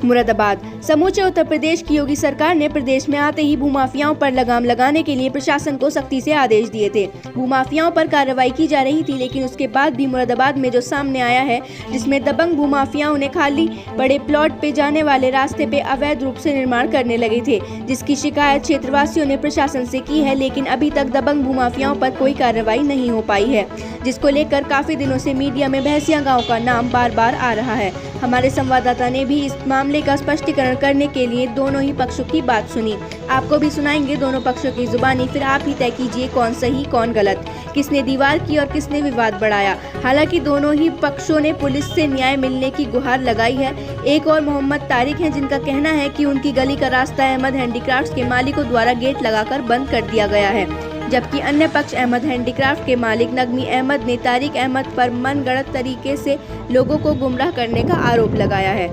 मुरादाबाद। समूचे उत्तर प्रदेश की योगी सरकार ने प्रदेश में आते ही भूमाफियाओं पर लगाम लगाने के लिए प्रशासन को सख्ती से आदेश दिए थे। भूमाफियाओं पर कार्रवाई की जा रही थी, लेकिन उसके बाद भी मुरादाबाद में जो सामने आया है, जिसमें दबंग भूमाफियाओं ने खाली बड़े प्लॉट पे जाने वाले रास्ते पे अवैध रूप से निर्माण करने लगे थे, जिसकी शिकायत क्षेत्रवासियों ने प्रशासन से की है, लेकिन अभी तक दबंग भूमाफियाओं पर कोई कार्रवाई नहीं हो पाई है, जिसको लेकर काफी दिनों से मीडिया में भैंसिया गाँव का नाम बार बार आ रहा है। हमारे संवाददाता ने भी इस मामले का स्पष्टीकरण करने के लिए दोनों ही पक्षों की बात सुनी। आपको भी सुनाएंगे दोनों पक्षों की जुबानी, फिर आप ही तय कीजिए कौन सही कौन गलत, किसने दीवार की और किसने विवाद बढ़ाया। हालांकि दोनों ही पक्षों ने पुलिस से न्याय मिलने की गुहार लगाई है। एक और मोहम्मद तारिक हैं, जिनका कहना है कि उनकी गली का रास्ता अहमद हैंडीक्राफ्ट्स के मालिकों द्वारा गेट लगाकर बंद कर दिया गया है, जबकि अन्य पक्ष अहमद हैंडीक्राफ्ट के मालिक नगमी अहमद ने तारिक अहमद पर मनगढ़ंत तरीके से लोगों को गुमराह करने का आरोप लगाया है।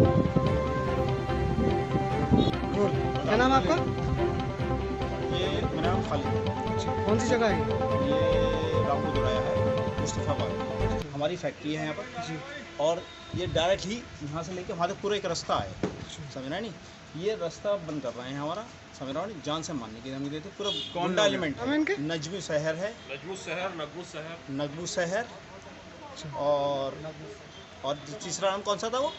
क्या नाम आपका? ये मेरा नाम खालिद। कौन सी जगह है? ये रामपुर दोराया है, मुस्तफाबाद। हमारी फैक्ट्री है यहाँ पर जी। और ये डायरेक्ट ही यहाँ से लेके वहाँ तक पूरा एक रास्ता है, समझ रहे नहीं? ये रास्ता बंद कर रहे हैं हमारा, समझ रहा नहीं, जान से मारने की धमकी देते पूरा गुंडा एलिमेंट है। नजमी शहर है, नगबू शहर और तीसरा नाम कौन सा था? वो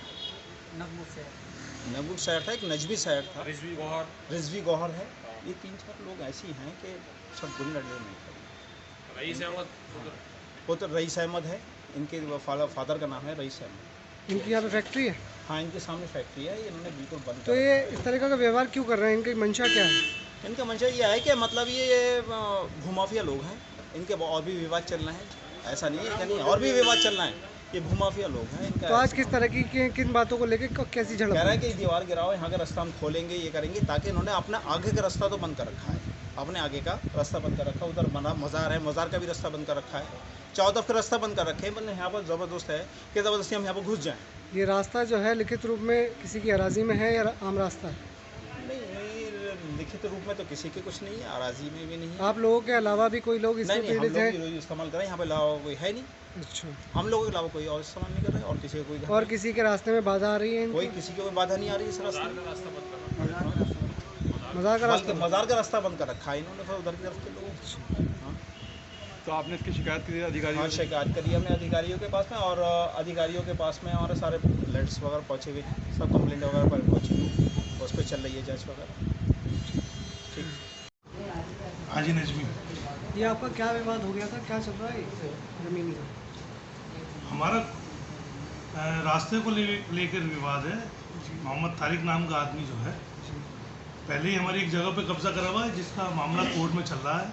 नगबू शहर था, एक नजमी शहर था, रिजवी गौहर है। ये 3-4 लोग ऐसे ही हैं कि सब गुंडा एलिमेंट है। वो तो रईस अहमद है, इनके फादर का नाम है रईस अहमद। इनकी यहाँ पे फैक्ट्री है? हाँ, इनके सामने फैक्ट्री है, इन्होंने बिल्कुल बंद। तो ये इस तरीके का व्यवहार क्यों कर रहे हैं? इनकी मंशा क्या है? इनका मंशा ये है कि मतलब ये भूमाफिया लोग हैं, इनके और भी विवाद चल रहे हैं, ऐसा नहीं है कि नहीं, और भी विवाद चल रहे हैं, ये भूमाफिया लोग हैं। इनका तो आज किस तरह की किन बातों को लेकर कैसी झड़प? कह रहा है कि दीवार गिराओ, यहाँ का रास्ता हम खोलेंगे, ये करेंगे, ताकि इन्होंने अपना आगे का रास्ता तो बंद कर रखा है, अपने आगे का रास्ता बंद कर रखा है। उधर मज़ार है, मज़ार का भी रास्ता बंद कर रखा है, चारों तरफ का रास्ता बंद कर रखे हैं। मतलब यहाँ पर ज़बरदस्त है कि ज़बरदस्ती हम यहाँ पर घुस जाएँ। ये रास्ता जो है लिखित रूप में किसी की अराजी में है या आम रास्ता है? नहीं, लिखित रूप में तो किसी के कुछ नहीं है, अराजी में भी नहीं है। आप लोगों के अलावा भी कोई लोग इससे नहीं, हम पीड़ित हैं? लोग ही इस्तेमाल करें, यहाँ पे अलावा कोई है नहीं। अच्छा, हम लोगों के अलावा कोई और इस्तेमाल नहीं कर रहे, और किसी को कोई और किसी के रास्ते में बाधा आ रही है? कोई किसी को कोई बाधा नहीं आ रही इस रास्ते में। मज़ार का रास्ता? मज़ार का रास्ता बंद कर रखा है इन्होंने, फिर उधर की तरफ के लोग। हाँ, तो आपने इसकी शिकायत की अधिकारियों? हाँ, शिकायत करी हमने अधिकारियों के पास में, और अधिकारियों के पास में हमारे सारे लेटर्स वगैरह पहुँचे हुए, सब कंप्लेंट वगैरह पर पहुँची हुई, उस पर चल रही है जाँच वगैरह। ठीक। हाजी नजमी। ये आपका क्या विवाद हो गया था? क्या चल रहा है ज़मीनी का? हमारा रास्ते को लेकर विवाद है। मोहम्मद तारिक नाम का आदमी जो है, पहले ही हमारी एक जगह पे कब्जा करा हुआ है, जिसका मामला कोर्ट में चल रहा है।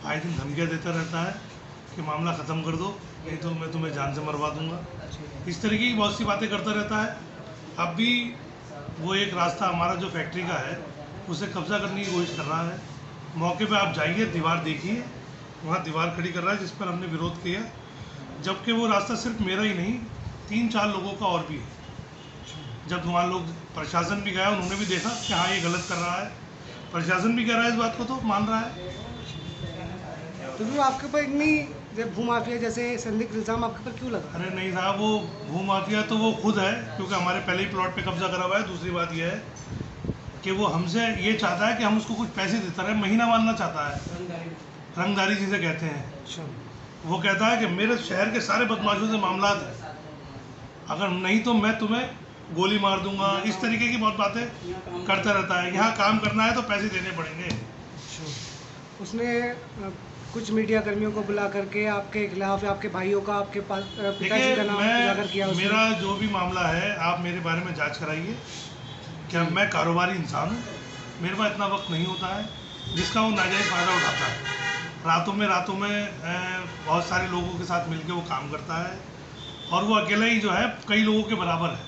आए दिन धमकियाँ देता रहता है कि मामला ख़त्म कर दो, नहीं तो मैं तुम्हें जान से मरवा दूंगा। इस तरीके की बहुत सी बातें करता रहता है। अब भी वो एक रास्ता हमारा जो फैक्ट्री का है, उसे कब्जा करने की कोशिश कर रहा है। मौके पे आप जाइए, दीवार देखिए, वहाँ दीवार खड़ी कर रहा है, जिस पर हमने विरोध किया, जबकि वो रास्ता सिर्फ मेरा ही नहीं, 3-4 लोगों का और भी है। जब वहाँ लोग, प्रशासन भी गया, उन्होंने भी देखा कि हाँ ये गलत कर रहा है, प्रशासन भी कह रहा है इस बात को, तो मान रहा है। तो भी आपके ऊपर इतनी भूमाफिया जैसे संदिग्ध इल्ज़ाम आपके ऊपर क्यों लगा? अरे नहीं साहब, वो भूमाफिया तो वो खुद है, क्योंकि हमारे पहले ही प्लॉट पे कब्जा करा हुआ है। दूसरी बात यह है कि वो हमसे ये चाहता है कि हम उसको कुछ पैसे देता रहे, महीना मानना चाहता है, रंगदारी जिसे कहते हैं। अच्छा। वो कहता है कि मेरे शहर के सारे बदमाशों से मामला है, अगर नहीं तो मैं तुम्हें गोली मार दूंगा। इस तरीके की बहुत बातें करता रहता है। यहाँ काम करना है तो पैसे देने पड़ेंगे। उसने कुछ मीडिया कर्मियों को बुला करके आपके खिलाफ, आपके भाइयों का, आपके पिताजी का नाम उजागर किया। मेरा जो भी मामला है, आप मेरे बारे में जांच कराइए। क्या मैं कारोबारी इंसान हूँ? मेरे पास इतना वक्त नहीं होता है, जिसका वो नाजायज़ फ़ायदा उठाता है। रातों में बहुत सारे लोगों के साथ मिलकर वो काम करता है, और वो अकेला ही जो है कई लोगों के बराबर है,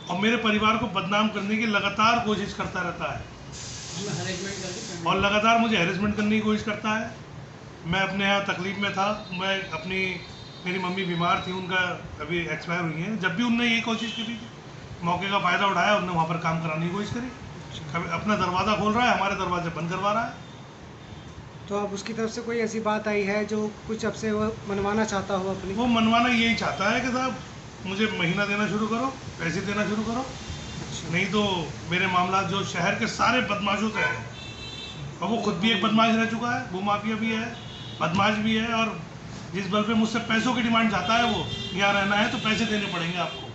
और मेरे परिवार को बदनाम करने की लगातार कोशिश करता रहता है, और लगातार मुझे हैरेसमेंट करने की कोशिश करता है। मैं अपने यहाँ तकलीफ में था, मेरी मम्मी बीमार थी, उनका अभी एक्सपायर हुई है। जब भी उनने यही कोशिश की थी, मौके का फ़ायदा उठाया, उनने वहाँ पर काम कराने की कोशिश करी। कभी अपना दरवाज़ा खोल रहा है, हमारे दरवाजे बंद करवा रहा है। तो अब उसकी तरफ से कोई ऐसी बात आई है जो कुछ अब से वो मनवाना चाहता हो अपनी? वो मनवाना यही चाहता है कि साहब मुझे महीना देना शुरू करो, पैसे देना शुरू करो। अच्छा। नहीं तो मेरे मामला जो शहर के सारे बदमाशों से हैं, और वो खुद भी एक बदमाश रह चुका है, भूमाफिया भी है, बदमाश भी है, और जिस बल पे मुझसे पैसों की डिमांड जाता है वो यहाँ रहना है तो पैसे देने पड़ेंगे आपको।